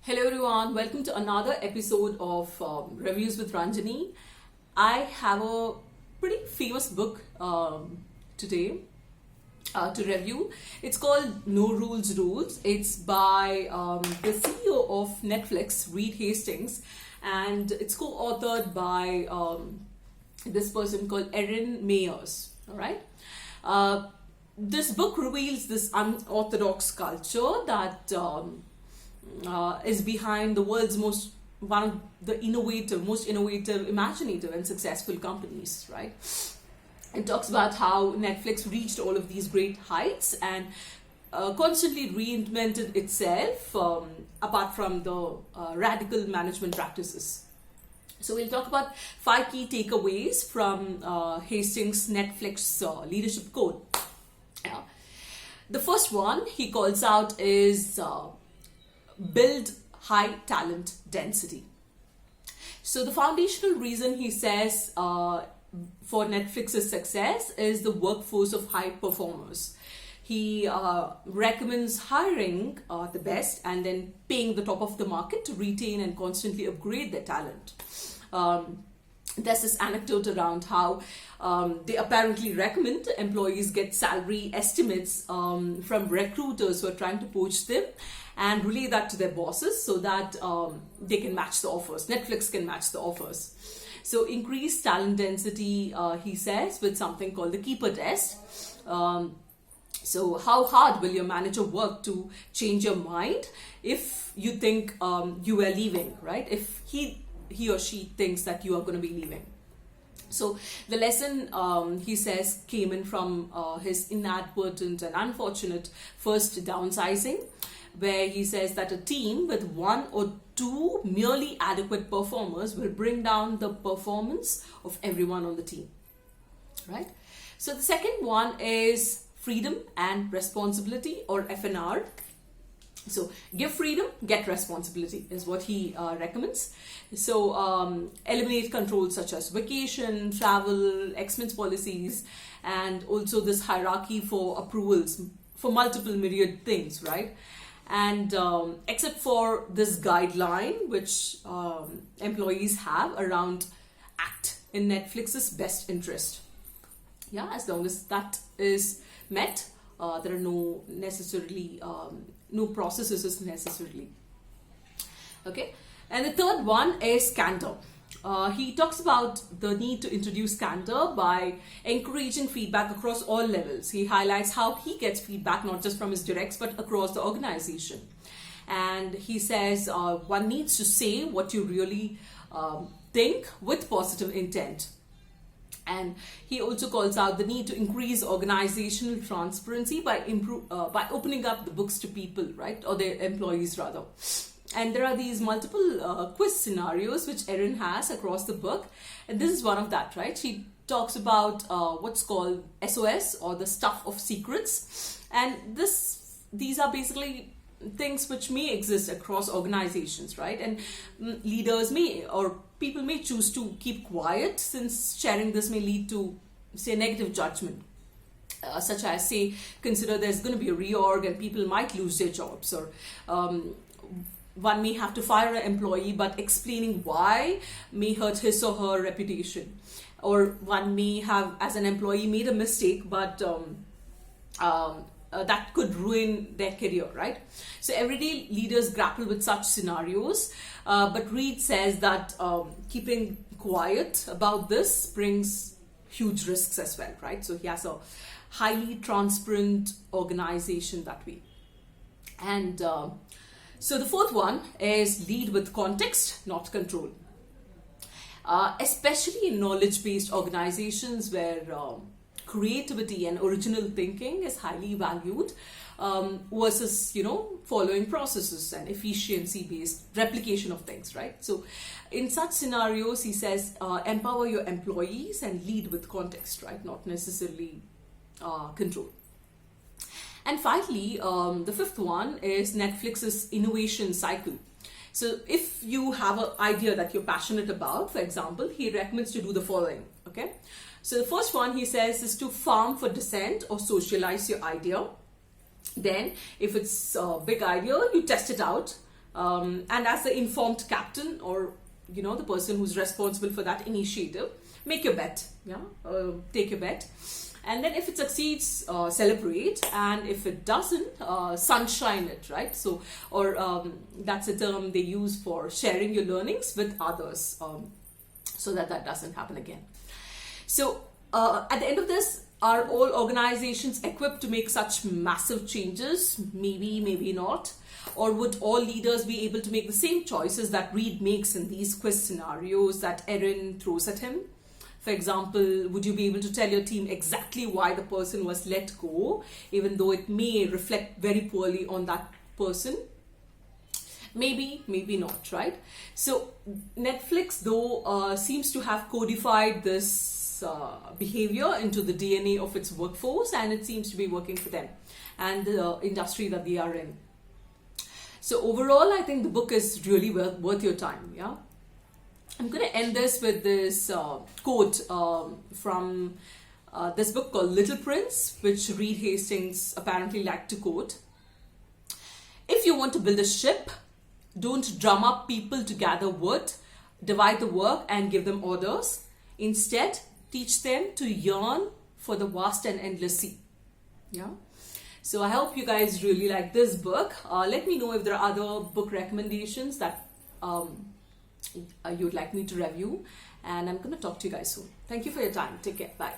Hello everyone, welcome to another episode of Reviews with Ranjani. I have a pretty famous book today to review. It's called No Rules Rules. It's by the CEO of Netflix, Reed Hastings, and it's co-authored by this person called Erin Meyers. All right. This book reveals this unorthodox culture that is behind the world's most innovative, imaginative, and successful companies. Right? It talks about how Netflix reached all of these great heights and constantly reinvented itself, apart from the radical management practices. So we'll talk about 5 key takeaways from Hastings' Netflix leadership code. The first one he calls out is build high talent density. So the foundational reason he says for Netflix's success is the workforce of high performers. He recommends hiring the best and then paying the top of the market to retain and constantly upgrade their talent. There's this anecdote around how they apparently recommend employees get salary estimates from recruiters who are trying to poach them and relay that to their bosses so that they can match the offers. Netflix can match the offers. So increase talent density, he says, with something called the keeper test. So how hard will your manager work to change your mind if you think you are leaving, right? If he or she thinks that you are going to be leaving. So the lesson, he says, came in from his inadvertent and unfortunate first downsizing, where he says that a team with 1 or 2 merely adequate performers will bring down the performance of everyone on the team, right? So the second one is freedom and responsibility, or FNR. So give freedom, get responsibility is what he recommends. So eliminate controls such as vacation, travel, expense policies, and also this hierarchy for approvals for multiple myriad things, right? And except for this guideline which employees have around act in Netflix's best interest. Yeah, as long as that is met, there are no necessarily no processes necessarily. Okay, and the third one is candor. He talks about the need to introduce candor by encouraging feedback across all levels. He highlights how he gets feedback not just from his directs but across the organization. And he says one needs to say what you really think with positive intent. And he also calls out the need to increase organizational transparency by opening up the books to people, right, or their employees rather. And there are these multiple quiz scenarios which Erin has across the book, and this is one of that, right? She talks about what's called SOS, or the stuff of secrets, and these are basically things which may exist across organizations, right? And leaders may, or people may choose to keep quiet, since sharing this may lead to, say, negative judgment, such as, say, consider there's going to be a reorg and people might lose their jobs, or one may have to fire an employee, but explaining why may hurt his or her reputation. Or one may have, as an employee, made a mistake, but that could ruin their career, right? So everyday leaders grapple with such scenarios, but Reed says that keeping quiet about this brings huge risks as well, right? So he has a highly transparent organization that way. And so the fourth one is lead with context, not control. Especially in knowledge-based organizations where creativity and original thinking is highly valued, versus, following processes and efficiency-based replication of things, right? So in such scenarios, he says, empower your employees and lead with context, right? Not necessarily control. And finally, the fifth one is Netflix's innovation cycle. So if you have an idea that you're passionate about, for example, he recommends to do the following, okay? So the first one he says is to farm for dissent or socialize your idea. Then if it's a big idea, you test it out And as the informed captain, or the person who's responsible for that initiative, make your bet. Take your bet. And then if it succeeds, celebrate, and if it doesn't, sunshine it, right? So, or that's a term they use for sharing your learnings with others, so that doesn't happen again. So at the end of this, are all organizations equipped to make such massive changes? Maybe, maybe not. Or would all leaders be able to make the same choices that Reed makes in these quiz scenarios that Erin throws at him? For example, would you be able to tell your team exactly why the person was let go, even though it may reflect very poorly on that person? Maybe, maybe not, right? So Netflix, though, seems to have codified this behavior into the DNA of its workforce, and it seems to be working for them and the industry that they are in. So overall, I think the book is really worth your time. Yeah, I'm going to end this with this quote from this book called Little Prince, which Reed Hastings apparently liked to quote. If you want to build a ship, don't drum up people to gather wood, divide the work and give them orders. Instead, teach them to yearn for the vast and endless sea. Yeah. So I hope you guys really like this book. Let me know if there are other book recommendations that you'd like me to review. And I'm going to talk to you guys soon. Thank you for your time. Take care. Bye.